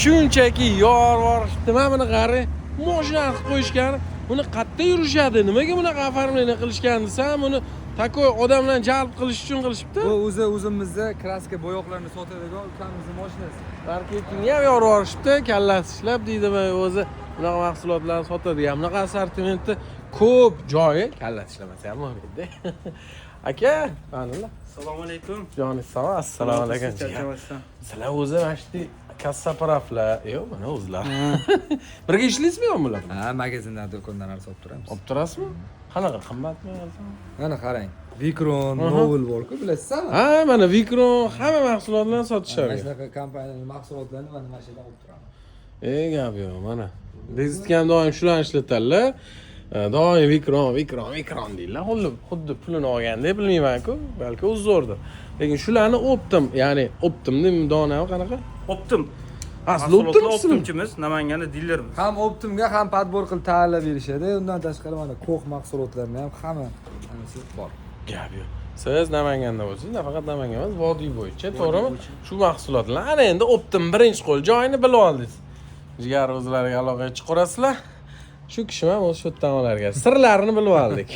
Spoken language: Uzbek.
shunchaki yor vorishibdi. Mana buni qari, mashina qilib qo'yishgan. Buni qayerda yurishadi? Nimaga bunaqa оформление qilishgan desam, buni takoy odamlarni jalb qilish uchun qilishibdi. Bu o'zimizda kraska bo'yoqlarni sotadigan ukamizning mashinasi. Marketingga ham yor vorishibdi, kallasi ishlab deydimi, o'zi bunaqa mahsulotlarni sotadigan. Bunaqa assortimentni ko'p joyi kallasi ishlamasa ham bo'lmaydi. Aka, qanday? Assalomu alaykum. Joningiz sog', assalomu alaykum. Sizlar o'zi mana shu kassa aparatlar, yo'q, mana o'zlar. Birga ishlaysizmi yo'qmi bular? Ha, magazindan, do'kondan sotib turamiz. Olib turasizmi? Qanaqa qimmatmi? Mana qarang. Vicron, Novel bor-ku, bilasizmi? Ha, mana Vicron hamma mahsulotlarni sotishadi. Mana shunaqa kompaniyaning mahsulotlarini mana mana shu yerdan olib turaman. Gap yo'q, mana. Bizga ham doim shularni ishlatadilar. Doim Vicron deydilar. Xuddi pulini olgandek bilmayman-ku, balki uzrdir. Lekin shularni optim, ya'ni optimning donami qanaqa? Optim. Asli optimchimiz, Namanganda dilerimiz. Ham Optimga ham podbor qilib tayyorlab berishadi. Undan tashqari mana Ko'x mahsulotlarini ham hammasi bor. Gap yo'q. Siz Namanganda bo'lsangiz, nafaqat Namangan emas, vodiy bo'yicha, to'g'rimi? Shu mahsulotlar ana endi optim birinchi qo'l joyini bilib oldingiz. Jigar o'zlariga aloqaga chiqarasizlar. Shu kishim ham o'sha yerdan olarga sirlarini bilib oldik.